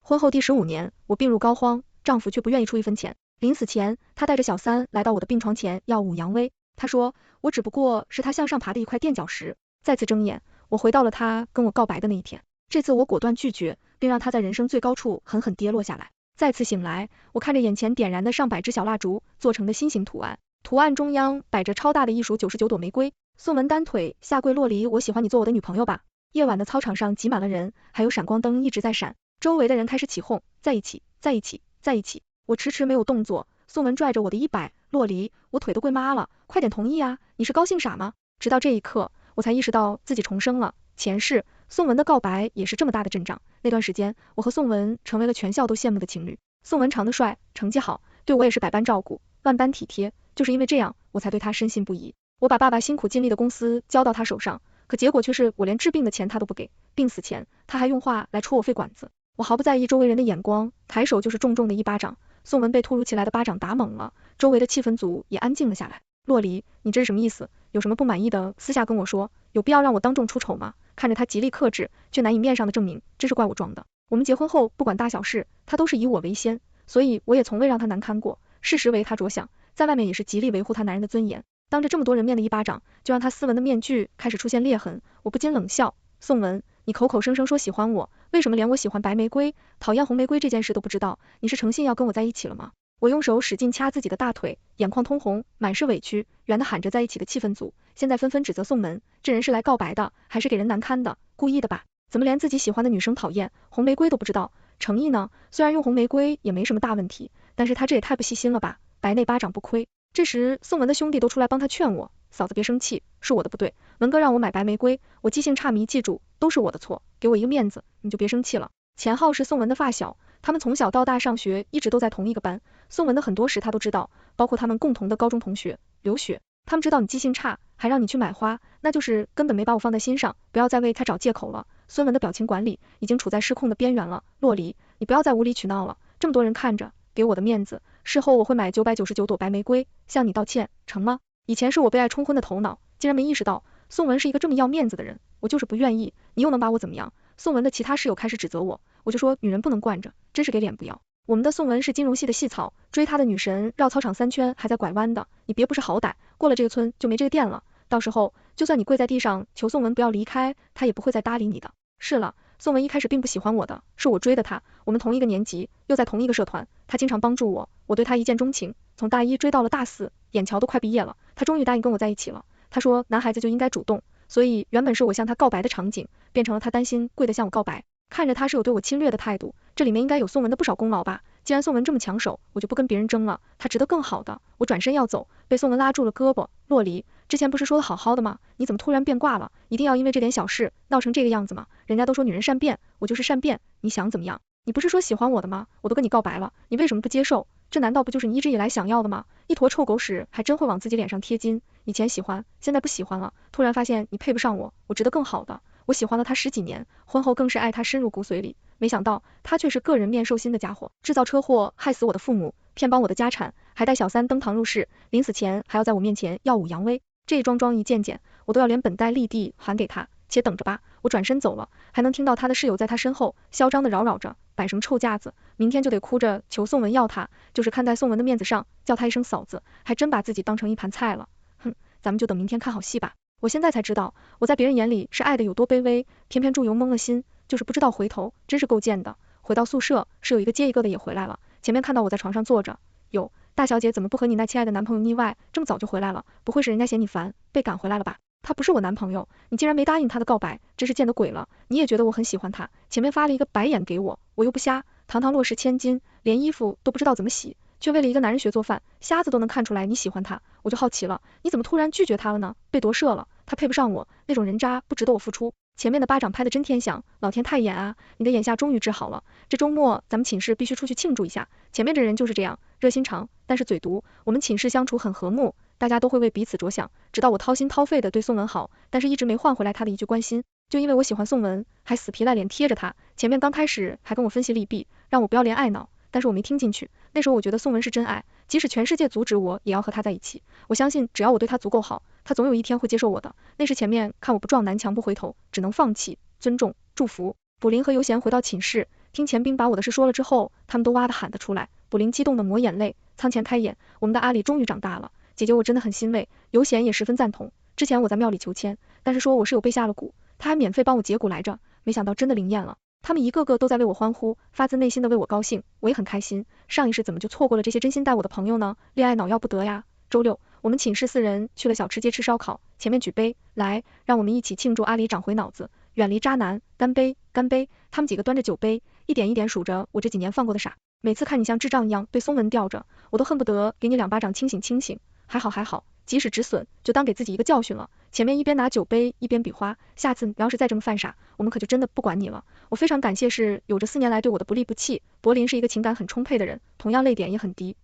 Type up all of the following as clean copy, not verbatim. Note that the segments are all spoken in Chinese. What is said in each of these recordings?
婚后第15年，我病入膏肓，丈夫却不愿意出一分钱。临死前，他带着小三来到我的病床前耀武扬威。他说，我只不过是他向上爬的一块垫脚石。再次睁眼，我回到了他跟我告白的那一天。这次我果断拒绝，并让他在人生最高处狠狠跌落下来。再次醒来，我看着眼前点燃的上百支小蜡烛做成的心形图案，图案中央摆着超大的一束99朵玫瑰。宋文单腿下跪落离，我喜欢你做我的女朋友吧。夜晚的操场上挤满了人，还有闪光灯一直在闪，周围的人开始起哄，在一起，在一起，在一起。我迟迟没有动作，宋文拽着我的衣摆，洛离，我腿都跪妈了，快点同意啊，你是高兴傻吗？直到这一刻，我才意识到自己重生了。前世，宋文的告白也是这么大的阵仗。那段时间，我和宋文成为了全校都羡慕的情侣。宋文长得帅，成绩好，对我也是百般照顾，万般体贴，就是因为这样，我才对他深信不疑。我把爸爸辛苦尽力的公司交到他手上，可结果却是我连治病的钱他都不给，病死前他还用话来戳我肺管子。我毫不在意周围人的眼光，抬手就是重重的一巴掌。宋文被突如其来的巴掌打懵了，周围的气氛组也安静了下来。洛离，你这是什么意思？有什么不满意的私下跟我说，有必要让我当众出丑吗？看着他极力克制，却难以面上的证明，真是怪我装的。我们结婚后不管大小事，他都是以我为先，所以我也从未让他难堪过，事实为他着想，在外面也是极力维护他男人的尊严。当着这么多人面的一巴掌，就让他斯文的面具开始出现裂痕，我不禁冷笑。宋文，你口口声声说喜欢我，为什么连我喜欢白玫瑰，讨厌红玫瑰这件事都不知道？你是诚心要跟我在一起了吗？我用手使劲掐自己的大腿，眼眶通红，满是委屈，圆的喊着在一起的气氛组，现在纷纷指责宋文，这人是来告白的，还是给人难堪的，故意的吧？怎么连自己喜欢的女生讨厌红玫瑰都不知道？诚意呢？虽然用红玫瑰也没什么大问题，但是他这也太不细心了吧，白那巴掌不亏。这时宋文的兄弟都出来帮他劝我，嫂子别生气，是我的不对，文哥让我买白玫瑰，我记性差迷，记住都是我的错，给我一个面子，你就别生气了。钱浩是宋文的发小，他们从小到大上学一直都在同一个班，宋文的很多事他都知道，包括他们共同的高中同学刘雪。他们知道你记性差，还让你去买花，那就是根本没把我放在心上，不要再为他找借口了。孙文的表情管理已经处在失控的边缘了，洛离，你不要再无理取闹了，这么多人看着，给我的面子，事后我会买999朵白玫瑰向你道歉，成吗？以前是我被爱冲昏的头脑，竟然没意识到宋文是一个这么要面子的人，我就是不愿意，你又能把我怎么样？宋文的其他室友开始指责我，我就说女人不能惯着，真是给脸不要。我们的宋文是金融系的系草，追他的女神绕操场3圈还在拐弯的，你别不识好歹，过了这个村就没这个店了，到时候就算你跪在地上求宋文不要离开，他也不会再搭理你的。是了，宋文一开始并不喜欢我的，是我追的他，我们同一个年级，又在同一个社团，他经常帮助我，我对他一见钟情，从大一追到了大4，眼瞧都快毕业了，他终于答应跟我在一起了。他说男孩子就应该主动，所以原本是我向他告白的场景，变成了他担心跪得向我告白。看着他是有对我侵略的态度，这里面应该有宋文的不少功劳吧，既然宋文这么抢手，我就不跟别人争了，他值得更好的。我转身要走，被宋文拉住了胳膊，洛离，之前不是说的好好的吗？你怎么突然变卦了？一定要因为这点小事闹成这个样子吗？人家都说女人善变，我就是善变，你想怎么样？你不是说喜欢我的吗？我都跟你告白了，你为什么不接受？这难道不就是你一直以来想要的吗？一坨臭狗屎还真会往自己脸上贴金，以前喜欢，现在不喜欢了，突然发现你配不上我，我值得更好的。我喜欢了他10几年，婚后更是爱他深入骨髓里，没想到他却是个人面兽心的家伙，制造车祸害死我的父母，骗帮我的家产，还带小三登堂入室，临死前还要在我面前耀武扬威，这一桩桩一件件，我都要连本带利地还给他。且等着吧，我转身走了，还能听到他的室友在他身后嚣张的扰扰着，摆什么臭架子，明天就得哭着求宋文要他，就是看在宋文的面子上，叫他一声嫂子，还真把自己当成一盘菜了。哼，咱们就等明天看好戏吧。我现在才知道，我在别人眼里是爱的有多卑微，偏偏祝由蒙了心，就是不知道回头，真是够贱的。回到宿舍，室友一个接一个的也回来了，前面看到我在床上坐着，哟，大小姐怎么不和你那亲爱的男朋友腻歪，这么早就回来了？不会是人家嫌你烦，被赶回来了吧？他不是我男朋友，你竟然没答应他的告白，真是见得鬼了。你也觉得我很喜欢他，前面发了一个白眼给我，我又不瞎，堂堂落石千金，连衣服都不知道怎么洗，却为了一个男人学做饭，瞎子都能看出来你喜欢他，我就好奇了，你怎么突然拒绝他了呢？被夺舍了，他配不上我，那种人渣不值得我付出。前面的巴掌拍得真天响，老天太严啊，你的眼下终于治好了，这周末咱们寝室必须出去庆祝一下。前面这人就是这样，热心肠，但是嘴毒，我们寝室相处很和睦，大家都会为彼此着想，直到我掏心掏肺的对宋文好，但是一直没换回来他的一句关心，就因为我喜欢宋文，还死皮赖脸贴着他，前面刚开始还跟我分析利弊，让我不要恋爱脑，但是我没听进去，那时候我觉得宋文是真爱，即使全世界阻止我，也要和他在一起，我相信只要我对他足够好，他总有一天会接受我的，那时前面看我不撞南墙不回头，只能放弃，尊重，祝福。卜林和尤贤回到寝室，听钱兵把我的事说了之后，他们都哇的喊得出来。卜林激动的抹眼泪，仓前开眼，我们的阿里终于长大了，姐姐我真的很欣慰。尤贤也十分赞同。之前我在庙里求签，但是说我是有被下了蛊，他还免费帮我解蛊来着，没想到真的灵验了。他们一个个都在为我欢呼，发自内心的为我高兴，我也很开心。上一世怎么就错过了这些真心待我的朋友呢？恋爱脑要不得呀。周六，我们寝室4人去了小吃街吃烧烤，前面举杯，来，让我们一起庆祝阿里长回脑子，远离渣男，干杯，干杯。他们几个端着酒杯，一点一点数着我这几年犯过的傻。每次看你像智障一样对宋文吊着，我都恨不得给你2巴掌清醒清醒。还好，即使止损，就当给自己一个教训了。前面一边拿酒杯一边比划，下次你要是再这么犯傻，我们可就真的不管你了。我非常感谢是有着4年来对我的不离不弃。柏林是一个情感很充沛的人，同样泪点也很低。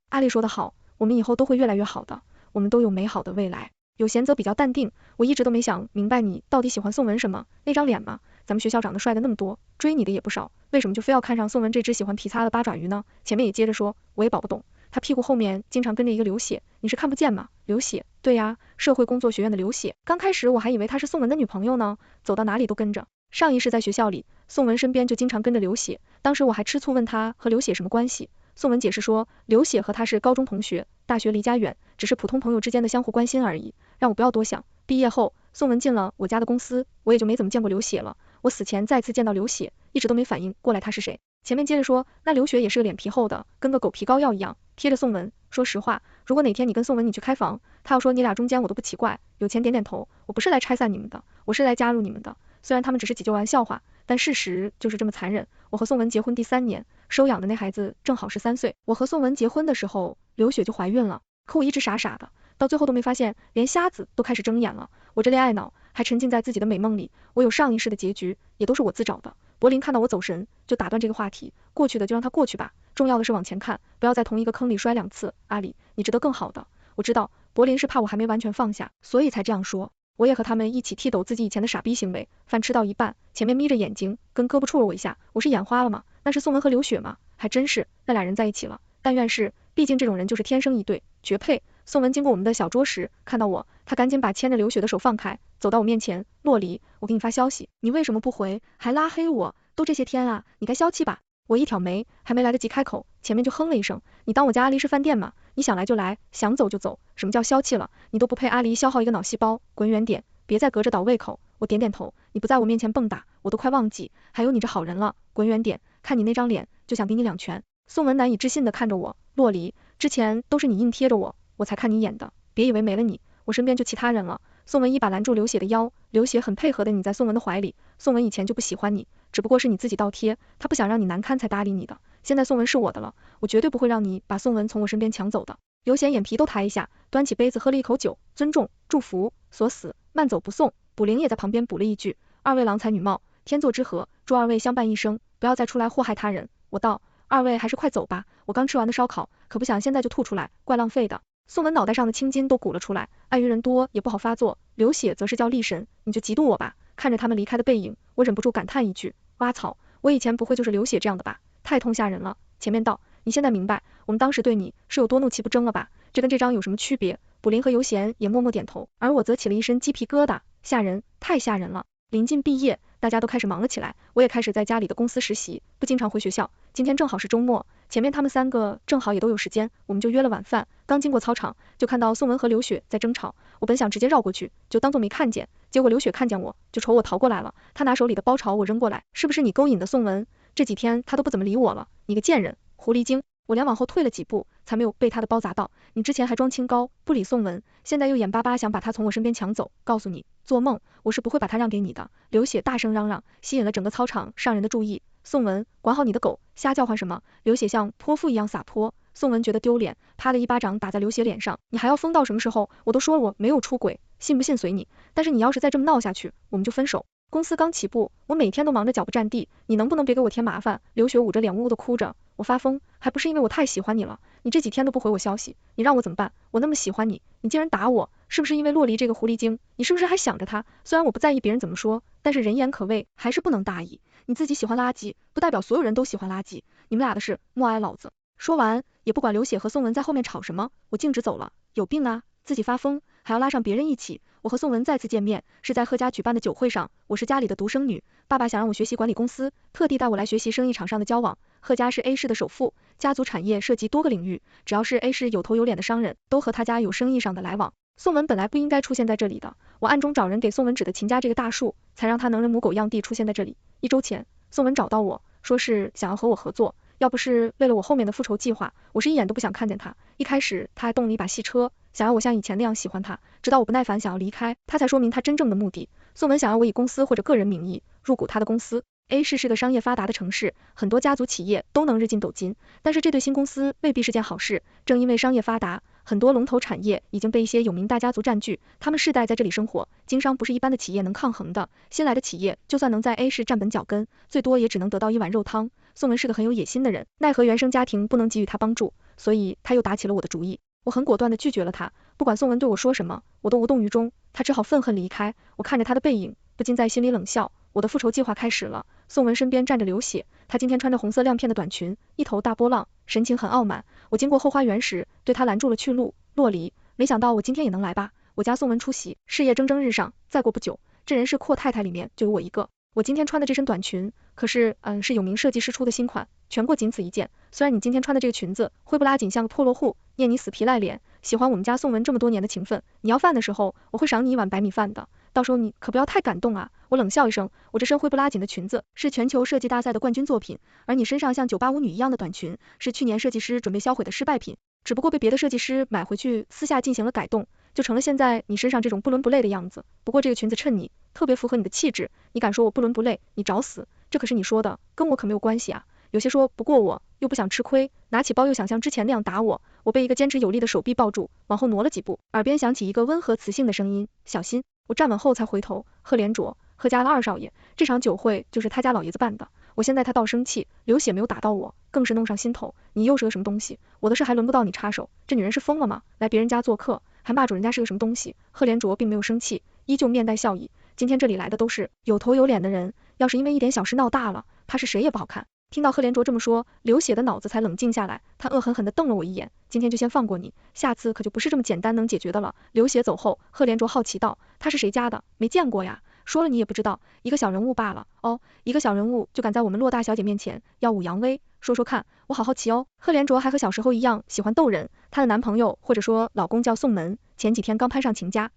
阿丽说得好，我们以后都会越来越好的，我们都有美好的未来。有贤则比较淡定，我一直都没想明白你到底喜欢宋文什么，那张脸嘛，咱们学校长得帅的那么多，追你的也不少，为什么就非要看上宋文这只喜欢皮擦的八爪鱼呢？前面也接着说，我也搞不懂，他屁股后面经常跟着一个刘血，你是看不见吗？刘血，对呀，社会工作学院的刘血，刚开始我还以为她是宋文的女朋友呢，走到哪里都跟着。上一世在学校里，宋文身边就经常跟着刘血，当时我还吃醋问他和刘血什么关系。宋文解释说，刘血和他是高中同学，大学离家远，只是普通朋友之间的相互关心而已，让我不要多想。毕业后，宋文进了我家的公司，我也就没怎么见过刘血了。我死前再次见到刘血，一直都没反应过来他是谁。前面接着说，那刘血也是个脸皮厚的，跟个狗皮膏药一样，贴着宋文。说实话，如果哪天你跟宋文你去开房，他要说你俩中间我都不奇怪。有钱点点头，我不是来拆散你们的，我是来加入你们的。虽然他们只是几句玩笑话，但事实就是这么残忍。我和宋文结婚第3年，收养的那孩子正好13岁。我和宋文结婚的时候，刘雪就怀孕了，可我一直傻傻的，到最后都没发现，连瞎子都开始睁眼了。我这恋爱脑还沉浸在自己的美梦里，我有上一世的结局，也都是我自找的。柏林看到我走神，就打断这个话题，过去的就让它过去吧，重要的是往前看，不要在同一个坑里摔2次。阿里，你值得更好的。我知道，柏林是怕我还没完全放下，所以才这样说。我也和他们一起剃抖自己以前的傻逼行为，饭吃到一半，前面眯着眼睛跟胳膊触了我一下，我是眼花了吗？那是宋文和刘雪吗？还真是，那俩人在一起了。但愿是，毕竟这种人就是天生一对，绝配。宋文经过我们的小桌时，看到我，他赶紧把牵着刘雪的手放开，走到我面前，洛离，我给你发消息，你为什么不回？还拉黑我，都这些天啊，你该消气吧。我一挑眉，还没来得及开口，前面就哼了一声，你当我家阿离是饭店吗？你想来就来，想走就走，什么叫消气了？你都不配阿离消耗一个脑细胞，滚远点，别再隔着倒胃口。我点点头，你不在我面前蹦跶，我都快忘记还有你这好人了，滚远点，看你那张脸，就想给你2拳。宋文难以置信地看着我，洛离，之前都是你硬贴着我，我才看你演的，别以为没了你，我身边就其他人了。宋文一把拦住刘血的腰，刘血很配合的你在宋文的怀里，宋文以前就不喜欢你，只不过是你自己倒贴，他不想让你难堪才搭理你的，现在宋文是我的了，我绝对不会让你把宋文从我身边抢走的。刘显眼皮都抬一下，端起杯子喝了一口酒，尊重，祝福，锁死，慢走不送。卜灵也在旁边补了一句，2位郎才女貌，天作之合，祝2位相伴一生，不要再出来祸害他人。我道，2位还是快走吧，我刚吃完的烧烤，可不想现在就吐出来，怪浪费的。宋文脑袋上的青筋都鼓了出来，碍于人多也不好发作。刘血则是叫力神，你就嫉妒我吧。看着他们离开的背影，我忍不住感叹一句，挖草，我以前不会就是刘血这样的吧，太痛吓人了。前面道，你现在明白我们当时对你是有多怒气不争了吧？这跟这张有什么区别？卜灵和尤贤也默默点头，而我则起了一身鸡皮疙瘩，吓人，太吓人了。临近毕业，大家都开始忙了起来，我也开始在家里的公司实习，不经常回学校。今天正好是周末，前面他们3个正好也都有时间，我们就约了晚饭。刚经过操场，就看到宋文和刘雪在争吵，我本想直接绕过去，就当作没看见，结果刘雪看见我，就瞅我逃过来了，她拿手里的包朝我扔过来，是不是你勾引的宋文？这几天他都不怎么理我了，你个贱人，狐狸精！我连往后退了几步，才没有被他的包砸到。你之前还装清高，不理宋文，现在又眼巴巴想把他从我身边抢走，告诉你，做梦，我是不会把他让给你的。刘血大声嚷嚷，吸引了整个操场上人的注意。宋文，管好你的狗，瞎叫唤什么？刘血像泼妇一样撒泼。宋文觉得丢脸，啪的一巴掌打在刘血脸上，你还要疯到什么时候？我都说了我没有出轨，信不信随你，但是你要是再这么闹下去，我们就分手。公司刚起步，我每天都忙着脚不沾地，你能不能别给我添麻烦？刘雪捂着脸呜呜的哭着，我发疯，还不是因为我太喜欢你了，你这几天都不回我消息，你让我怎么办？我那么喜欢你，你竟然打我，是不是因为洛离这个狐狸精？你是不是还想着他？虽然我不在意别人怎么说，但是人言可畏，还是不能大意。你自己喜欢垃圾，不代表所有人都喜欢垃圾，你们俩的事莫碍老子。说完，也不管刘血和宋文在后面吵什么，我径直走了，有病啊，自己发疯，还要拉上别人一起。我和宋文再次见面，是在贺家举办的酒会上。我是家里的独生女，爸爸想让我学习管理公司，特地带我来学习生意场上的交往。贺家是 A 市的首富，家族产业涉及多个领域，只要是 A 市有头有脸的商人，都和他家有生意上的来往。宋文本来不应该出现在这里的，我暗中找人给宋文指的秦家这个大树，才让他能人模狗样地出现在这里。1周前，宋文找到我，说是想要和我合作，要不是为了我后面的复仇计划，我是一眼都不想看见他。一开始他还动了一把戏车，想要我像以前那样喜欢他，直到我不耐烦想要离开，他才说明他真正的目的。宋文想要我以公司或者个人名义入股他的公司。A 市是个商业发达的城市，很多家族企业都能日进斗金，但是这对新公司未必是件好事。正因为商业发达，很多龙头产业已经被一些有名大家族占据，他们世代在这里生活，经商不是一般的企业能抗衡的。新来的企业就算能在 A 市站稳脚跟，最多也只能得到一碗肉汤。宋文是个很有野心的人，奈何原生家庭不能给予他帮助，所以他又打起了我的主意。我很果断地拒绝了他，不管宋文对我说什么，我都无动于衷。他只好愤恨离开，我看着他的背影，不禁在心里冷笑。我的复仇计划开始了。宋文身边站着刘血，他今天穿着红色亮片的短裙，一头大波浪，神情很傲慢。我经过后花园时，对他拦住了去路。洛离，没想到我今天也能来吧？我家宋文出席，事业蒸蒸日上，再过不久，这人是阔太太里面就有我一个。我今天穿的这身短裙，可是是有名设计师出的新款，全国仅此一件。虽然你今天穿的这个裙子灰不拉几像个破落户，念你死皮赖脸，喜欢我们家宋文这么多年的情分，你要饭的时候，我会赏你一碗白米饭的。到时候你可不要太感动啊！我冷笑一声，我这身灰不拉紧的裙子是全球设计大赛的冠军作品，而你身上像985女一样的短裙是去年设计师准备销毁的失败品，只不过被别的设计师买回去私下进行了改动，就成了现在你身上这种不伦不类的样子。不过这个裙子衬你，特别符合你的气质，你敢说我不伦不类，你找死！这可是你说的，跟我可没有关系啊。有些说不过我，又不想吃亏，拿起包又想像之前那样打我。我被一个坚持有力的手臂抱住，往后挪了几步，耳边响起一个温和磁性的声音，小心。我站稳后才回头，贺连卓，贺家的二少爷，这场酒会就是他家老爷子办的。我现在他倒生气，流血没有打到我，更是弄上心头。你又是个什么东西？我的事还轮不到你插手，这女人是疯了吗？来别人家做客，还骂主人家是个什么东西？贺连卓并没有生气，依旧面带笑意。今天这里来的都是有头有脸的人，要是因为一点小事闹大了，怕是谁也不好看。听到贺连卓这么说，流血的脑子才冷静下来，他恶狠狠地瞪了我一眼，今天就先放过你，下次可就不是这么简单能解决的了。流血走后，贺连卓好奇道，他是谁家的？没见过呀，说了你也不知道，一个小人物罢了。哦，一个小人物就敢在我们骆大小姐面前耀武扬威，说说看，我好好奇哦。贺连卓还和小时候一样喜欢逗人，她的男朋友或者说老公叫宋门，前几天刚攀上秦家。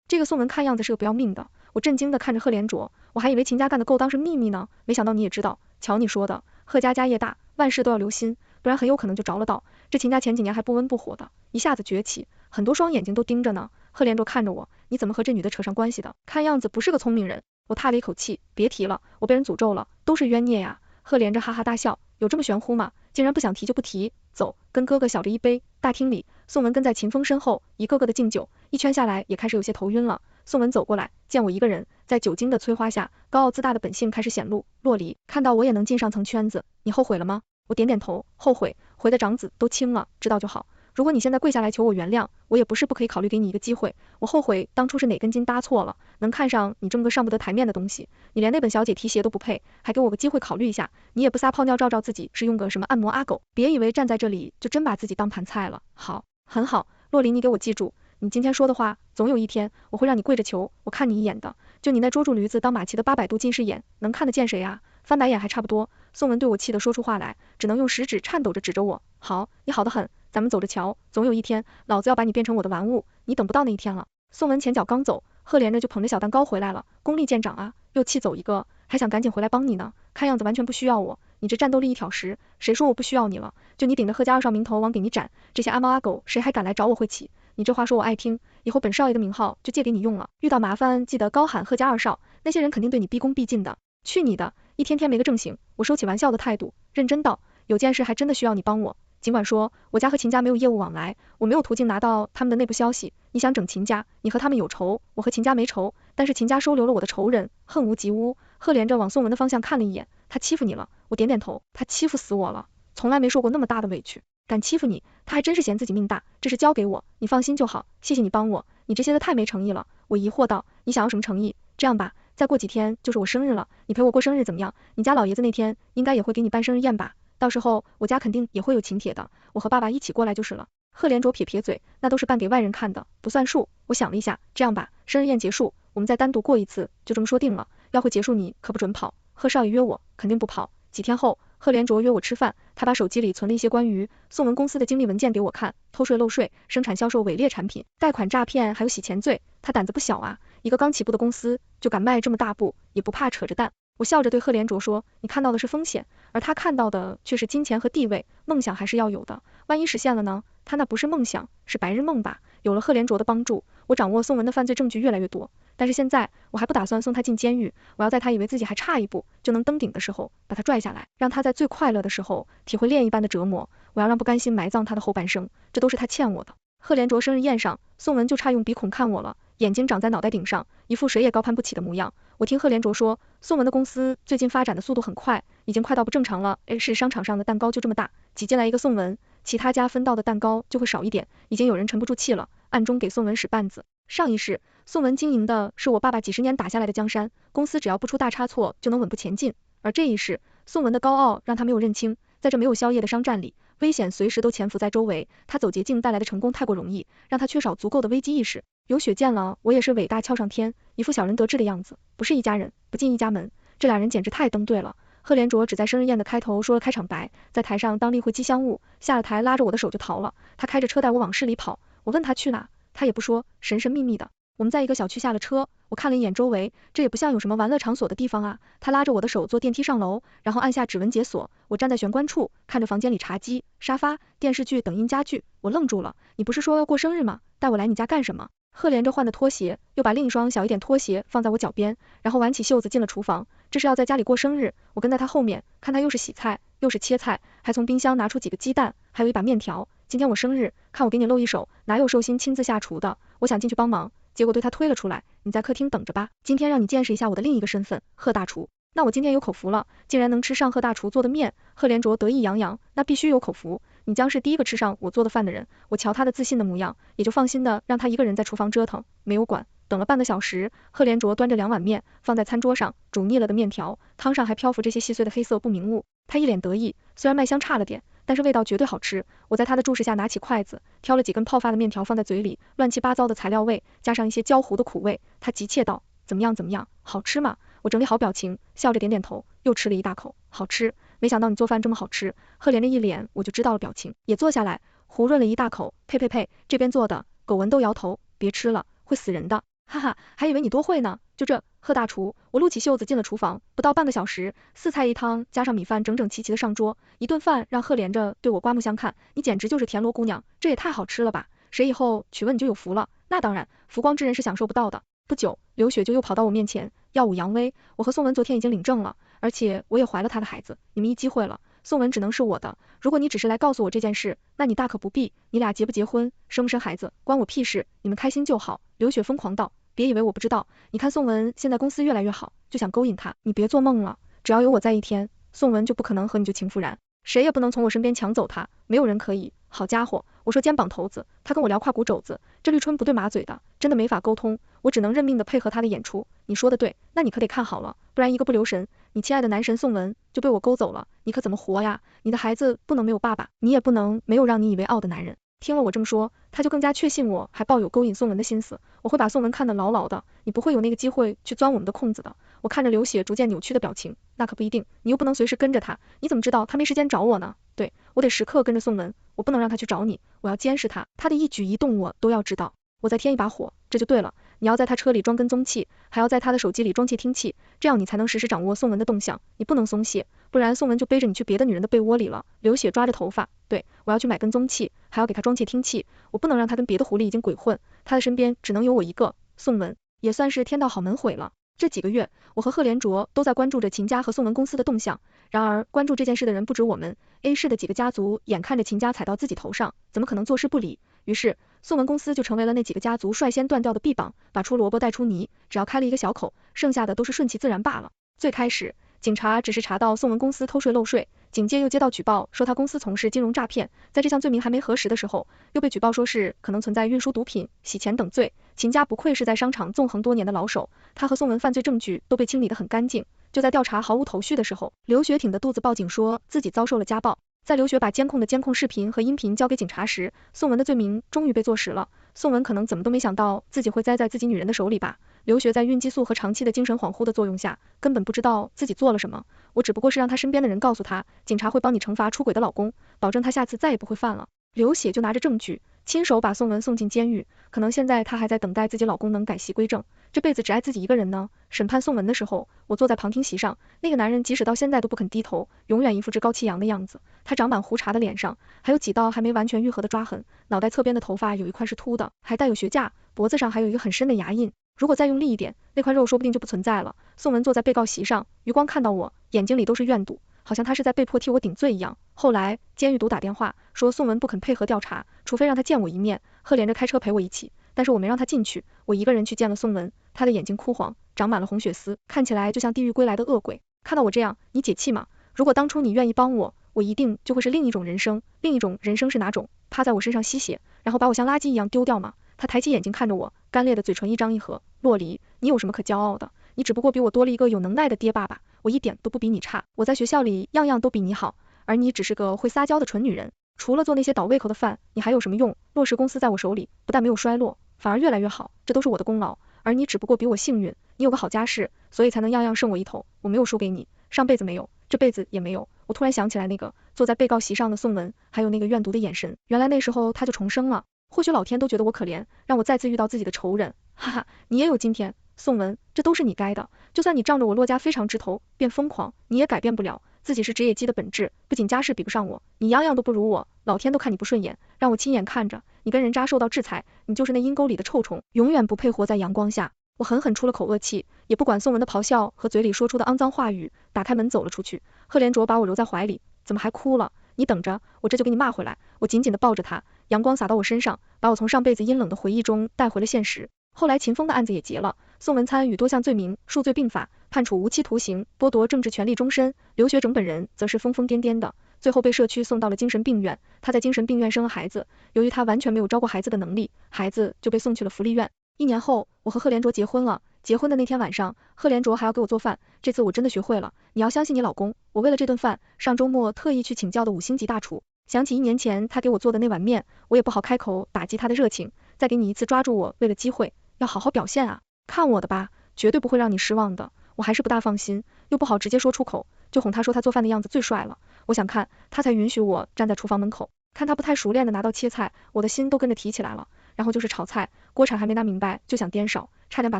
这个宋门看样子是个不要命的。我震惊地看着贺连卓，我还以为秦家干的勾当是秘密呢，没想到你也知道。瞧你说的，贺家家业大，万事都要留心，不然很有可能就着了道。这秦家前几年还不温不火的，一下子崛起，很多双眼睛都盯着呢。贺连卓看着我，你怎么和这女的扯上关系的？看样子不是个聪明人。我叹了一口气，别提了，我被人诅咒了，都是冤孽呀。贺连着哈哈大笑，有这么玄乎吗？竟然不想提就不提，走，跟哥哥小着一杯。大厅里，宋文跟在秦风身后，一个个的敬酒，一圈下来也开始有些头晕了。宋文走过来，见我一个人，在酒精的催化下，高傲自大的本性开始显露。洛离，看到我也能进上层圈子，你后悔了吗？我点点头，后悔，回的长子都轻了，知道就好。如果你现在跪下来求我原谅，我也不是不可以考虑给你一个机会。我后悔当初是哪根筋搭错了，能看上你这么个上不得台面的东西，你连那本小姐提鞋都不配，还给我个机会考虑一下，你也不撒泡尿照照自己是用个什么按摩阿狗，别以为站在这里就真把自己当盘菜了。好，很好，洛离，你给我记住，你今天说的话，总有一天我会让你跪着求我看你一眼的。就你那捉住驴子当马骑的800度近视眼，能看得见谁啊？翻白眼还差不多。宋文对我气得说出话来，只能用食指颤抖着指着我。好，你好得很，咱们走着瞧，总有一天，老子要把你变成我的玩物，你等不到那一天了。宋文前脚刚走，赫连着就捧着小蛋糕回来了，功力见长啊，又气走一个，还想赶紧回来帮你呢，看样子完全不需要我，你这战斗力一挑10，谁说我不需要你了？就你顶着贺家二少名头往给你斩，这些阿猫阿狗谁还敢来找我晦气？你这话说我爱听，以后本少爷的名号就借给你用了，遇到麻烦记得高喊贺家二少，那些人肯定对你毕恭毕敬的。去你的，一天天没个正形。我收起玩笑的态度，认真道，有件事还真的需要你帮我。尽管说我家和秦家没有业务往来，我没有途径拿到他们的内部消息，你想整秦家，你和他们有仇，我和秦家没仇，但是秦家收留了我的仇人，恨无及无。赫连着往宋文的方向看了一眼，他欺负你了？我点点头，他欺负死我了，从来没受过那么大的委屈，敢欺负你，他还真是嫌自己命大，这事交给我，你放心就好，谢谢你帮我，你这些的太没诚意了。我疑惑道，你想要什么诚意？这样吧，再过几天就是我生日了，你陪我过生日怎么样？你家老爷子那天应该也会给你办生日宴吧？到时候我家肯定也会有请帖的，我和爸爸一起过来就是了。贺连卓撇撇嘴，那都是办给外人看的，不算数。我想了一下，这样吧，生日宴结束，我们再单独过一次，就这么说定了。要会结束你可不准跑，贺少爷约我，肯定不跑。几天后，贺连卓约我吃饭，他把手机里存了一些关于宋文公司的经历文件给我看，偷税漏税、生产销售伪劣产品、贷款诈骗，还有洗钱罪，他胆子不小啊，一个刚起步的公司就敢迈这么大步，也不怕扯着蛋。我笑着对贺连卓说，你看到的是风险，而他看到的却是金钱和地位，梦想还是要有的，万一实现了呢？他那不是梦想，是白日梦吧。有了贺连卓的帮助，我掌握宋文的犯罪证据越来越多，但是现在我还不打算送他进监狱，我要在他以为自己还差一步就能登顶的时候把他拽下来，让他在最快乐的时候体会炼一般的折磨，我要让不甘心埋葬他的后半生，这都是他欠我的。贺连卓生日宴上，宋文就差用鼻孔看我了，眼睛长在脑袋顶上，一副谁也高攀不起的模样。我听贺连卓说，宋文的公司最近发展的速度很快，已经快到不正常了。是商场上的蛋糕就这么大，挤进来一个宋文，其他家分到的蛋糕就会少一点，已经有人沉不住气了，暗中给宋文使绊子。上一世，宋文经营的是我爸爸几十年打下来的江山，公司只要不出大差错就能稳步前进，而这一世，宋文的高傲让他没有认清，在这没有宵夜的商战里，危险随时都潜伏在周围，他走捷径带来的成功太过容易，让他缺少足够的危机意识。有雪见了，我也是伟大翘上天，一副小人得志的样子，不是一家人，不进一家门，这俩人简直太登对了。贺连卓只在生日宴的开头说了开场白，在台上当例会吉祥物，下了台拉着我的手就逃了，他开着车带我往市里跑，我问他去哪，他也不说，神神秘秘的。我们在一个小区下了车，我看了一眼周围，这也不像有什么玩乐场所的地方啊。他拉着我的手坐电梯上楼，然后按下指纹解锁，我站在玄关处，看着房间里茶几、沙发、电视剧等音家具，我愣住了。你不是说要过生日吗？带我来你家干什么？贺连着换的拖鞋，又把另一双小一点拖鞋放在我脚边，然后挽起袖子进了厨房。这是要在家里过生日，我跟在他后面，看他又是洗菜又是切菜，还从冰箱拿出几个鸡蛋，还有一把面条。今天我生日，看我给你露一手，哪有寿星亲自下厨的？我想进去帮忙，结果对他推了出来，你在客厅等着吧，今天让你见识一下我的另一个身份，贺大厨。那我今天有口福了，竟然能吃上贺大厨做的面。贺连卓得意洋洋，那必须有口福，你将是第一个吃上我做的饭的人。我瞧他的自信的模样，也就放心的让他一个人在厨房折腾，没有管。等了半个小时，贺连卓端着2碗面放在餐桌上，煮腻了的面条，汤上还漂浮这些细碎的黑色不明物。他一脸得意，虽然卖相差了点，但是味道绝对好吃。我在他的注视下拿起筷子，挑了几根泡发的面条放在嘴里，乱七八糟的材料味，加上一些焦糊的苦味。他急切道，怎么样怎么样，好吃吗？我整理好表情，笑着点点头，又吃了一大口，好吃，没想到你做饭这么好吃。贺连着一脸我就知道了表情，也坐下来，胡润了一大口，呸呸呸，这边做的，狗闻都摇头，别吃了，会死人的。哈哈，还以为你多会呢，就这，贺大厨，我撸起袖子进了厨房，不到半个小时，4菜1汤加上米饭整整齐齐的上桌，一顿饭让贺连着对我刮目相看，你简直就是田螺姑娘，这也太好吃了吧，谁以后娶问你就有福了，那当然，福光之人是享受不到的。不久，刘雪就又跑到我面前，耀武扬威，我和宋文昨天已经领证了，而且我也怀了他的孩子，你们一机会了，宋文只能是我的，如果你只是来告诉我这件事，那你大可不必，你俩结不结婚，生不生孩子，关我屁事，你们开心就好。刘雪疯狂道，别以为我不知道，你看宋文现在公司越来越好，就想勾引他，你别做梦了，只要有我在一天，宋文就不可能和你就情复燃，谁也不能从我身边抢走他，没有人可以。好家伙，我说肩膀头子，他跟我聊胯骨肘子，这绿春不对马嘴的，真的没法沟通，我只能认命的配合他的演出。你说的对，那你可得看好了，不然一个不留神，你亲爱的男神宋文就被我勾走了，你可怎么活呀？你的孩子不能没有爸爸，你也不能没有让你以为傲的男人。听了我这么说，他就更加确信我还抱有勾引宋文的心思，我会把宋文看得牢牢的，你不会有那个机会去钻我们的空子的。我看着刘雪逐渐扭曲的表情，那可不一定，你又不能随时跟着他，你怎么知道他没时间找我呢？对，我得时刻跟着宋文，我不能让他去找你，我要监视他，他的一举一动我都要知道。我再添一把火，这就对了，你要在他车里装跟踪器，还要在他的手机里装窃听器，这样你才能实时掌握宋文的动向，你不能松懈，不然宋文就背着你去别的女人的被窝里了。刘雪抓着头发，对，我要去买跟踪器，还要给他装窃听器，我不能让他跟别的狐狸已经鬼混，他的身边只能有我一个。宋文也算是天道好门毁了。这几个月，我和贺连卓都在关注着秦家和宋文公司的动向，然而关注这件事的人不止我们 ，A 市的几个家族眼看着秦家踩到自己头上，怎么可能坐视不理？于是宋文公司就成为了那几个家族率先断掉的臂膀，把出萝卜带出泥，只要开了一个小口，剩下的都是顺其自然罢了。最开始，警察只是查到宋文公司偷税漏税，警界又接到举报说他公司从事金融诈骗，在这项罪名还没核实的时候，又被举报说是可能存在运输毒品、洗钱等罪。秦家不愧是在商场纵横多年的老手，他和宋文犯罪证据都被清理得很干净。就在调查毫无头绪的时候，刘雪挺着肚子报警说自己遭受了家暴。在刘学把监控的监控视频和音频交给警察时，宋文的罪名终于被坐实了。宋文可能怎么都没想到自己会栽在自己女人的手里吧。刘学在孕激素和长期的精神恍惚的作用下，根本不知道自己做了什么。我只不过是让他身边的人告诉他，警察会帮你惩罚出轨的老公，保证他下次再也不会犯了。刘血就拿着证据，亲手把宋文送进监狱，可能现在她还在等待自己老公能改邪归正，这辈子只爱自己一个人呢。审判宋文的时候，我坐在旁听席上，那个男人即使到现在都不肯低头，永远一副趾高气扬的样子。他长满胡茬的脸上，还有几道还没完全愈合的抓痕，脑袋侧边的头发有一块是秃的，还带有血架，脖子上还有一个很深的牙印。如果再用力一点，那块肉说不定就不存在了。宋文坐在被告席上，余光看到我，眼睛里都是怨毒，好像他是在被迫替我顶罪一样。后来监狱督打电话说宋文不肯配合调查，除非让他见我一面，赫连着开车陪我一起，但是我没让他进去，我一个人去见了宋文。他的眼睛枯黄，长满了红血丝，看起来就像地狱归来的恶鬼。看到我这样，你解气吗？如果当初你愿意帮我，我一定就会是另一种人生。另一种人生是哪种？趴在我身上吸血，然后把我像垃圾一样丢掉吗？他抬起眼睛看着我，干裂的嘴唇一张一合。洛离，你有什么可骄傲的？你只不过比我多了一个有能耐的爹爸爸，我一点都不比你差。我在学校里样样都比你好，而你只是个会撒娇的蠢女人。除了做那些倒胃口的饭，你还有什么用？洛氏公司在我手里，不但没有衰落，反而越来越好，这都是我的功劳。而你只不过比我幸运，你有个好家世，所以才能样样胜我一头。我没有输给你，上辈子没有，这辈子也没有。我突然想起来那个坐在被告席上的宋文，还有那个怨毒的眼神，原来那时候他就重生了。或许老天都觉得我可怜，让我再次遇到自己的仇人，哈哈，你也有今天，宋文，这都是你该的。就算你仗着我骆家非常之头变疯狂，你也改变不了自己是职业鸡的本质。不仅家世比不上我，你样样都不如我，老天都看你不顺眼，让我亲眼看着你跟人渣受到制裁，你就是那阴沟里的臭虫，永远不配活在阳光下。我狠狠出了口恶气，也不管宋文的咆哮和嘴里说出的肮脏话语，打开门走了出去。赫连卓把我揉在怀里，怎么还哭了？你等着，我这就给你骂回来。我紧紧地抱着他，阳光洒到我身上，把我从上辈子阴冷的回忆中带回了现实。后来秦风的案子也结了，宋文参与多项罪名，数罪并罚，判处无期徒刑，剥夺政治权利终身。刘学整本人则是疯疯癫癫的，最后被社区送到了精神病院。他在精神病院生了孩子，由于他完全没有照顾孩子的能力，孩子就被送去了福利院。1年后，我和赫连卓结婚了。结婚的那天晚上，赫连卓还要给我做饭，这次我真的学会了。你要相信你老公，我为了这顿饭，上周末特意去请教的5星级大厨。想起1年前他给我做的那碗面，我也不好开口打击他的热情。再给你一次抓住我，为了机会，要好好表现啊！看我的吧，绝对不会让你失望的。我还是不大放心，又不好直接说出口，就哄他说他做饭的样子最帅了。我想看，他才允许我站在厨房门口，看他不太熟练的拿刀切菜，我的心都跟着提起来了。然后就是炒菜，锅铲还没拿明白就想颠勺，差点把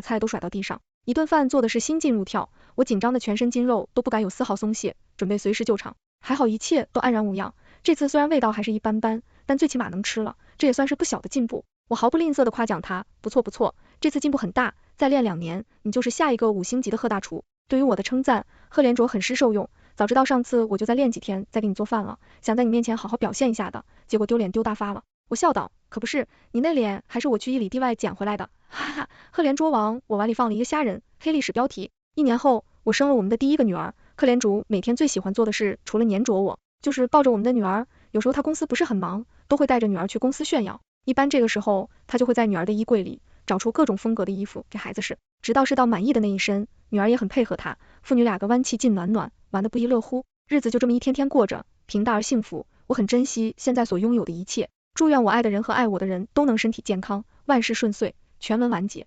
菜都甩到地上。一顿饭做的是心惊肉跳，我紧张的全身筋肉都不敢有丝毫松懈，准备随时救场。还好一切都安然无恙，这次虽然味道还是一般般，但最起码能吃了，这也算是不小的进步。我毫不吝啬的夸奖他，不错不错，这次进步很大，再练2年，你就是下一个5星级的贺大厨。对于我的称赞，赫连卓很是受用，早知道上次我就再练几天再给你做饭了，想在你面前好好表现一下的，结果丢脸丢大发了。我笑道，可不是，你那脸还是我去1里地外捡回来的，哈哈。赫连卓王，我碗里放了一个虾仁，黑历史标题。1年后，我生了我们的第一个女儿，赫连卓每天最喜欢做的事，除了黏着我，就是抱着我们的女儿，有时候他公司不是很忙，都会带着女儿去公司炫耀。一般这个时候，他就会在女儿的衣柜里找出各种风格的衣服给孩子试，直到试到满意的那一身，女儿也很配合他，父女俩个弯气近暖暖，玩得不亦乐乎，日子就这么一天天过着，平淡而幸福。我很珍惜现在所拥有的一切，祝愿我爱的人和爱我的人都能身体健康，万事顺遂，全文完结。